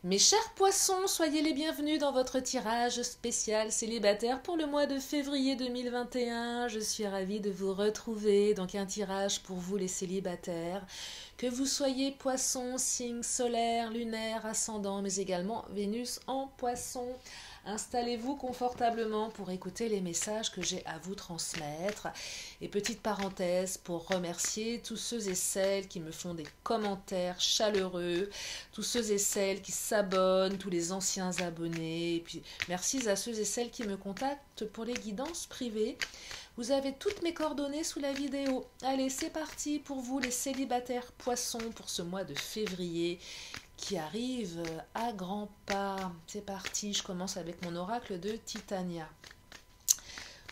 Mes chers poissons, soyez les bienvenus dans votre tirage spécial célibataire pour le mois de février 2021. Je suis ravie de vous retrouver. Donc un tirage pour vous les célibataires. Que vous soyez poisson, signe solaire, lunaire, ascendant, mais également Vénus en poisson. Installez-vous confortablement pour écouter les messages que j'ai à vous transmettre. Et petite parenthèse pour remercier tous ceux et celles qui me font des commentaires chaleureux, tous ceux et celles qui s'abonnent, tous les anciens abonnés. Et puis merci à ceux et celles qui me contactent pour les guidances privées. Vous avez toutes mes coordonnées sous la vidéo. Allez, c'est parti pour vous les célibataires poissons pour ce mois de février qui arrive à grands pas. C'est parti, je commence avec mon oracle de Titania.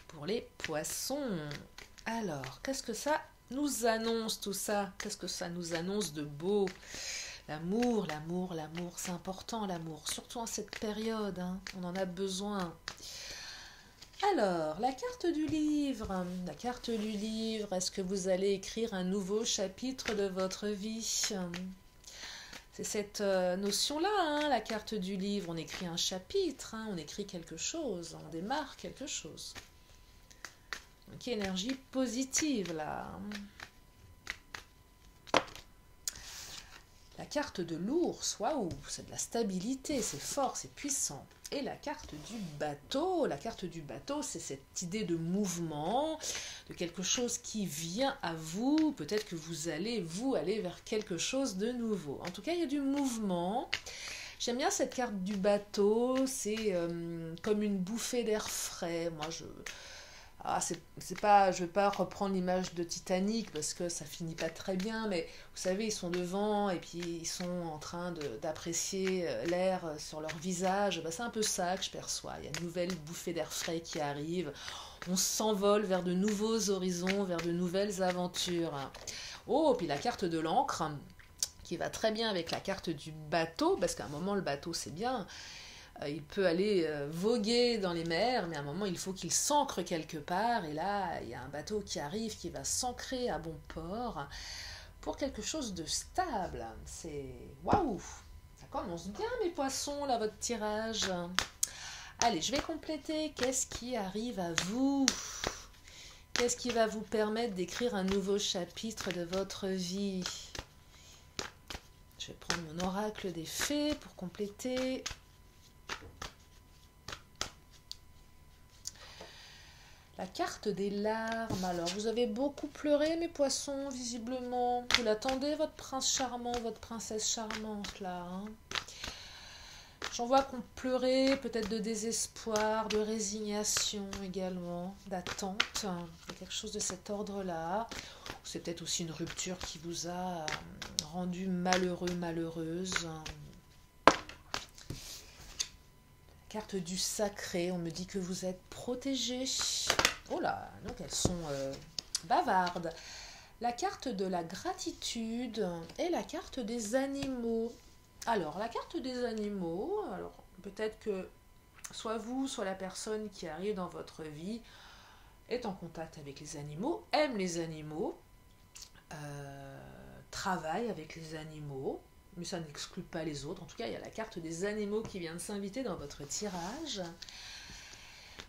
Pour les poissons. Alors, qu'est-ce que ça nous annonce tout ça? Qu'est-ce que ça nous annonce de beau? L'amour, l'amour, l'amour, c'est important l'amour, surtout en cette période, hein, on en a besoin. Alors, la carte du livre. La carte du livre, est-ce que vous allez écrire un nouveau chapitre de votre vie? C'est cette notion-là, hein, la carte du livre. On écrit un chapitre, hein, on écrit quelque chose, on démarre quelque chose. Donc, énergie positive, là. La carte de l'ours, waouh, c'est de la stabilité, c'est fort, c'est puissant. Et la carte du bateau, c'est cette idée de mouvement, de quelque chose qui vient à vous. Peut-être que vous allez aller vers quelque chose de nouveau. En tout cas, il y a du mouvement. J'aime bien cette carte du bateau, c'est comme une bouffée d'air frais. Moi, je vais pas reprendre l'image de Titanic parce que ça finit pas très bien, mais vous savez, ils sont devant et puis ils sont en train d'apprécier l'air sur leur visage. C'est un peu ça que je perçois. Il y a une nouvelle bouffée d'air frais qui arrive. On s'envole vers de nouveaux horizons, vers de nouvelles aventures. Oh, puis la carte de l'encre qui va très bien avec la carte du bateau, parce qu'à un moment, le bateau, c'est bien. Il peut aller voguer dans les mers, mais à un moment, il faut qu'il s'ancre quelque part. Et là, il y a un bateau qui arrive, qui va s'ancrer à bon port pour quelque chose de stable. C'est waouh! Ça commence bien, mes poissons, là, votre tirage. Allez, je vais compléter. Qu'est-ce qui arrive à vous? Qu'est-ce qui va vous permettre d'écrire un nouveau chapitre de votre vie? Je vais prendre mon oracle des fées pour compléter. La carte des larmes. Alors, vous avez beaucoup pleuré, mes poissons, visiblement. Vous l'attendez, votre prince charmant, votre princesse charmante, là. Hein. J'en vois qu'on pleurait, peut-être de désespoir, de résignation également, d'attente. Il y a quelque chose de cet ordre-là. C'est peut-être aussi une rupture qui vous a rendu malheureux, malheureuse. Carte du sacré, on me dit que vous êtes protégés. Oh là, donc elles sont bavardes. La carte de la gratitude et la carte des animaux. Alors, la carte des animaux, alors peut-être que soit vous, soit la personne qui arrive dans votre vie est en contact avec les animaux, aime les animaux, travaille avec les animaux, mais ça n'exclut pas les autres. En tout cas, il y a la carte des animaux qui vient de s'inviter dans votre tirage.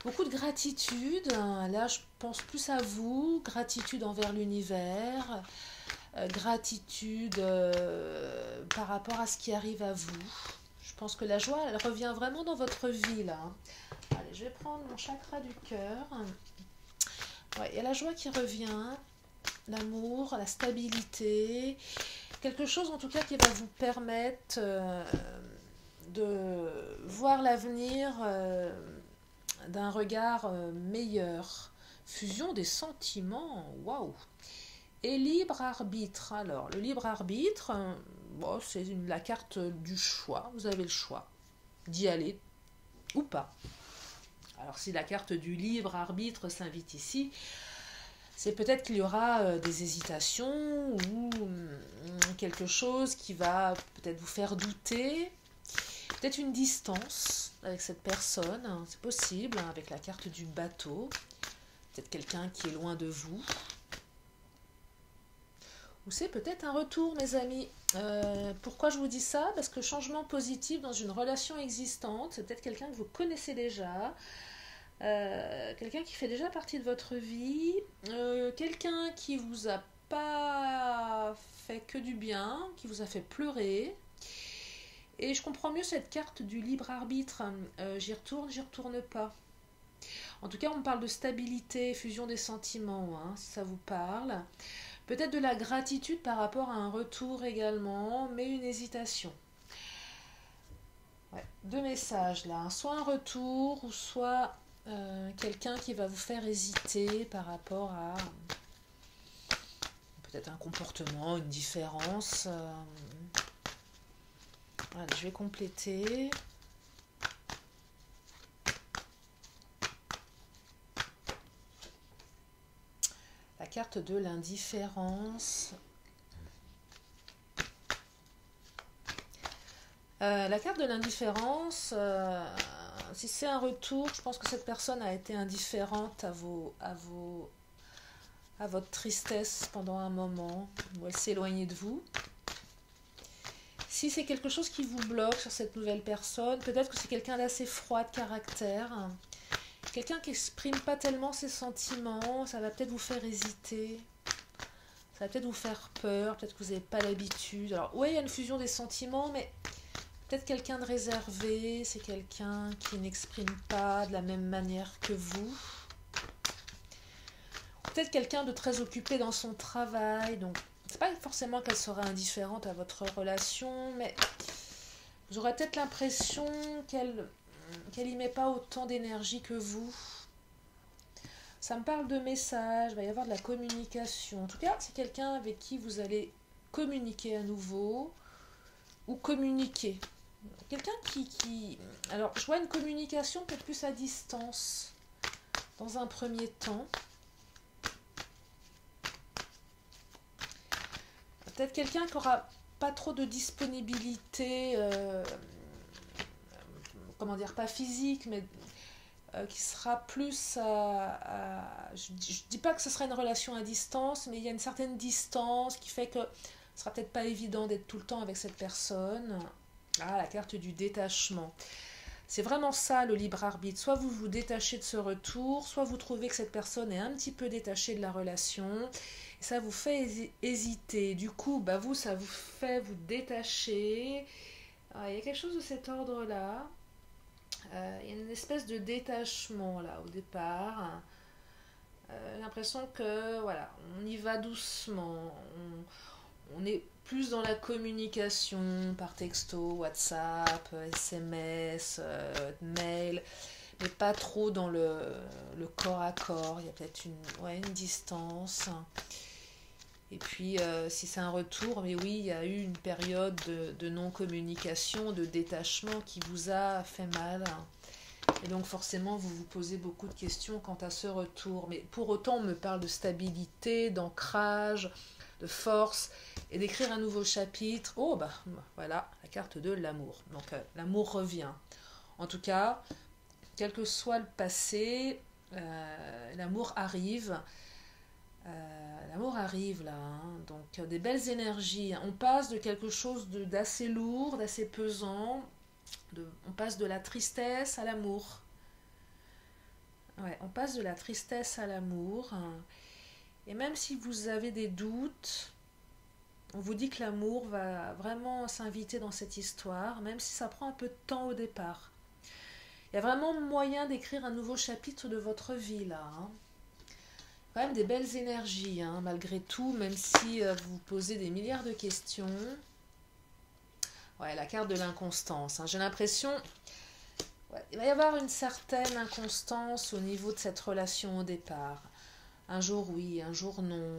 Beaucoup de gratitude. Là, je pense plus à vous. Gratitude envers l'univers. Gratitude par rapport à ce qui arrive à vous. Je pense que la joie, elle revient vraiment dans votre vie, là. Allez, je vais prendre mon chakra du cœur. Ouais, il y a la joie qui revient. L'amour, la stabilité. Quelque chose en tout cas qui va vous permettre de voir l'avenir d'un regard meilleur. Fusion des sentiments, waouh! Et libre arbitre. Alors, le libre arbitre, bon, c'est la carte du choix. Vous avez le choix d'y aller ou pas. Alors, si la carte du libre arbitre s'invite ici, c'est peut-être qu'il y aura des hésitations ou quelque chose qui va peut-être vous faire douter. Peut-être une distance avec cette personne, c'est possible, avec la carte du bateau. Peut-être quelqu'un qui est loin de vous. Ou c'est peut-être un retour, mes amis. Pourquoi je vous dis ça? Parce que changement positif dans une relation existante, c'est peut-être quelqu'un que vous connaissez déjà, quelqu'un qui fait déjà partie de votre vie, quelqu'un qui vous a pas fait que du bien, qui vous a fait pleurer. Et je comprends mieux cette carte du libre arbitre. J'y retourne pas. En tout cas, on parle de stabilité, fusion des sentiments, hein, si ça vous parle. Peut-être de la gratitude par rapport à un retour également, mais une hésitation. Ouais, deux messages là, soit un retour ou soit quelqu'un qui va vous faire hésiter par rapport à peut-être un comportement, une différence. Voilà, je vais compléter. La carte de l'indifférence. La carte de l'indifférence, si c'est un retour, je pense que cette personne a été indifférente à votre tristesse pendant un moment, où elle s'est éloignée de vous. Si c'est quelque chose qui vous bloque sur cette nouvelle personne, peut-être que c'est quelqu'un d'assez froid de caractère, quelqu'un qui n'exprime pas tellement ses sentiments, ça va peut-être vous faire hésiter, ça va peut-être vous faire peur, peut-être que vous n'avez pas l'habitude. Alors oui, il y a une fusion des sentiments, mais peut-être quelqu'un de réservé, c'est quelqu'un qui n'exprime pas de la même manière que vous. Peut-être quelqu'un de très occupé dans son travail, donc c'est pas forcément qu'elle sera indifférente à votre relation, mais vous aurez peut-être l'impression qu'elle y met pas autant d'énergie que vous. Ça me parle de messages, il va y avoir de la communication. En tout cas, c'est quelqu'un avec qui vous allez communiquer à nouveau ou communiquer. Quelqu'un qui... Alors, je vois une communication peut-être plus à distance dans un premier temps. Peut-être quelqu'un qui n'aura pas trop de disponibilité, comment dire, pas physique, mais qui sera plus je ne dis pas que ce sera une relation à distance, mais il y a une certaine distance qui fait que ce sera peut-être pas évident d'être tout le temps avec cette personne. Ah, la carte du détachement. C'est vraiment ça le libre arbitre. Soit vous vous détachez de ce retour, soit vous trouvez que cette personne est un petit peu détachée de la relation. Et ça vous fait hésiter. Du coup, bah vous, ça vous fait vous détacher. Il y a quelque chose de cet ordre-là. Il y a une espèce de détachement là au départ. L'impression que voilà, on y va doucement. On est plus dans la communication par texto, WhatsApp, SMS, mail, mais pas trop dans le corps à corps. Il y a peut-être une distance. Et puis, si c'est un retour, mais oui, il y a eu une période de non-communication, de détachement qui vous a fait mal. Et donc, forcément, vous vous posez beaucoup de questions quant à ce retour. Mais pour autant, on me parle de stabilité, d'ancrage, de force, et d'écrire un nouveau chapitre. Oh, bah, voilà, la carte de l'amour. Donc, l'amour revient. En tout cas, quel que soit le passé, l'amour arrive. L'amour arrive là, hein. Donc des belles énergies. On passe de quelque chose d'assez lourd, d'assez pesant. On passe de la tristesse à l'amour. Ouais, on passe de la tristesse à l'amour. Et même si vous avez des doutes, on vous dit que l'amour va vraiment s'inviter dans cette histoire, même si ça prend un peu de temps au départ. Il y a vraiment moyen d'écrire un nouveau chapitre de votre vie là, hein. Quand même des belles énergies, hein, malgré tout, même si vous vous posez des milliards de questions. Ouais, la carte de l'inconstance. Hein. J'ai l'impression il va y avoir une certaine inconstance au niveau de cette relation au départ. Un jour oui, un jour non.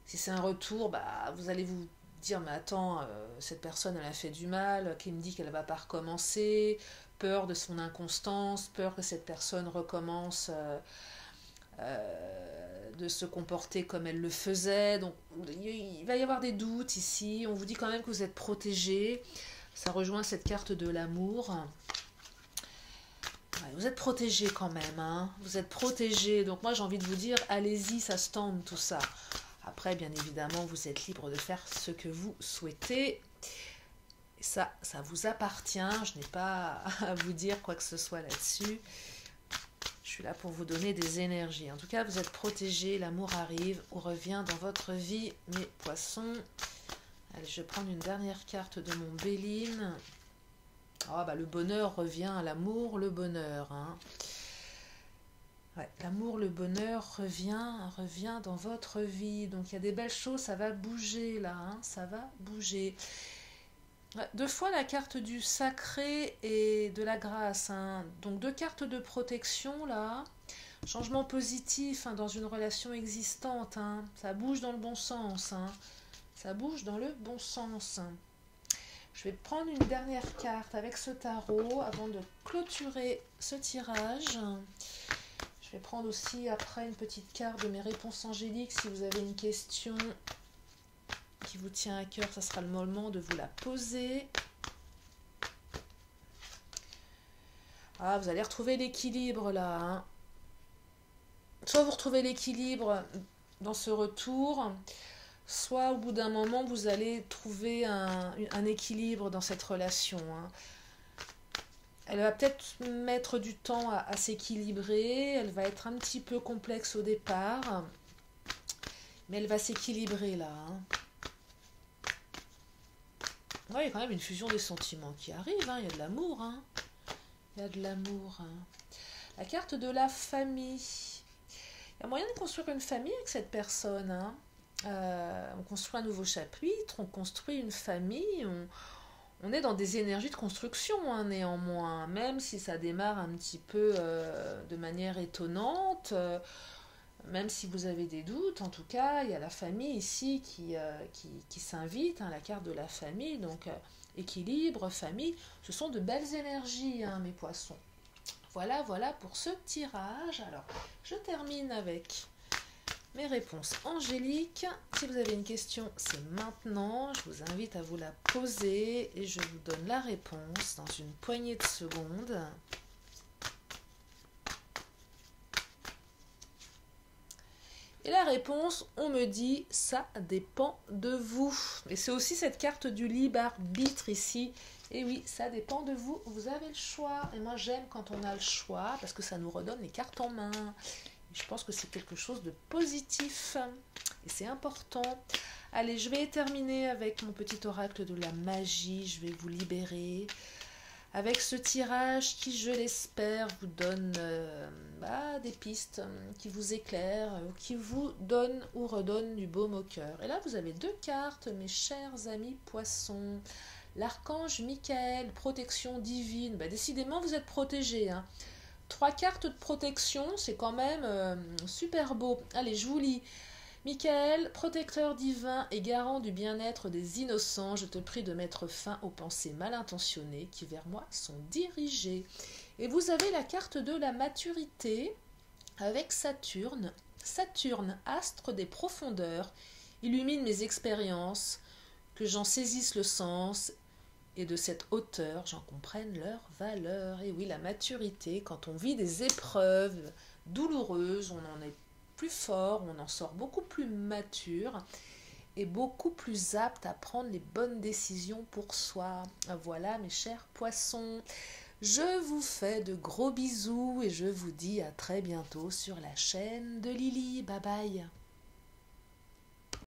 Si c'est un retour, bah, vous allez vous dire, mais attends, cette personne, elle a fait du mal, qui me dit qu'elle ne va pas recommencer, peur de son inconstance, peur que cette personne recommence... de se comporter comme elle le faisait. Donc il va y avoir des doutes ici. On vous dit quand même que vous êtes protégé. Ça rejoint cette carte de l'amour. Ouais, vous êtes protégé quand même, hein. Vous êtes protégé. Donc moi j'ai envie de vous dire, allez-y, ça se tente tout ça. Après, bien évidemment, vous êtes libre de faire ce que vous souhaitez. Et ça vous appartient. Je n'ai pas à vous dire quoi que ce soit là-dessus. Je suis là pour vous donner des énergies. En tout cas, vous êtes protégés, l'amour arrive ou revient dans votre vie, mes poissons. Allez, je vais prendre une dernière carte de mon Béline. Oh, bah, le bonheur revient, l'amour, le bonheur. Hein. Ouais, l'amour, le bonheur revient dans votre vie. Donc, il y a des belles choses, ça va bouger là. Hein, ça va bouger. Ouais, deux fois la carte du sacré et de la grâce. Hein. Donc, deux cartes de protection là. Changement positif hein, dans une relation existante. Hein. Ça bouge dans le bon sens. Hein. Ça bouge dans le bon sens. Je vais prendre une dernière carte avec ce tarot avant de clôturer ce tirage. Je vais prendre aussi après une petite carte de mes réponses angéliques. Si vous avez une question qui vous tient à cœur, ça sera le moment de vous la poser. Ah, vous allez retrouver l'équilibre là. Hein. Soit vous retrouvez l'équilibre dans ce retour, soit au bout d'un moment, vous allez trouver un équilibre dans cette relation. Hein. Elle va peut-être mettre du temps à s'équilibrer, elle va être un petit peu complexe au départ, mais elle va s'équilibrer là. Hein. Ouais, il y a quand même une fusion des sentiments qui arrive, hein. Il y a de l'amour. Hein. Il y a de l'amour. Hein. La carte de la famille. Il y a moyen de construire une famille avec cette personne. Hein. On construit un nouveau chapitre, on construit une famille, on est dans des énergies de construction hein, néanmoins, même si ça démarre un petit peu de manière étonnante, même si vous avez des doutes, en tout cas, il y a la famille ici qui s'invite, hein, la carte de la famille, donc équilibre, famille, ce sont de belles énergies, hein, mes poissons. Voilà pour ce tirage. Alors, je termine avec mes réponses angéliques. Si vous avez une question, c'est maintenant. Je vous invite à vous la poser et je vous donne la réponse dans une poignée de secondes. Et la réponse, on me dit, ça dépend de vous. Et c'est aussi cette carte du libre arbitre ici. Et oui, ça dépend de vous. Vous avez le choix. Et moi, j'aime quand on a le choix parce que ça nous redonne les cartes en main. Je pense que c'est quelque chose de positif et c'est important. Allez, je vais terminer avec mon petit oracle de la magie. Je vais vous libérer avec ce tirage qui, je l'espère, vous donne des pistes, qui vous éclairent, qui vous donne ou redonne du baume au cœur. Et là, vous avez deux cartes, mes chers amis poissons. L'archange Michael, protection divine. Décidément, vous êtes protégés. Hein. 3 cartes de protection, c'est quand même super beau. Allez, je vous lis. Michael, protecteur divin et garant du bien-être des innocents, je te prie de mettre fin aux pensées mal intentionnées qui vers moi sont dirigées. Et vous avez la carte de la maturité avec Saturne. Saturne, astre des profondeurs, illumine mes expériences, que j'en saisisse le sens et de cette hauteur, j'en comprenne leur valeur. Et oui, la maturité, quand on vit des épreuves douloureuses, on en est plus fort, on en sort beaucoup plus mature et beaucoup plus apte à prendre les bonnes décisions pour soi. Voilà, mes chers poissons, je vous fais de gros bisous et je vous dis à très bientôt sur la chaîne de Lily. Bye bye.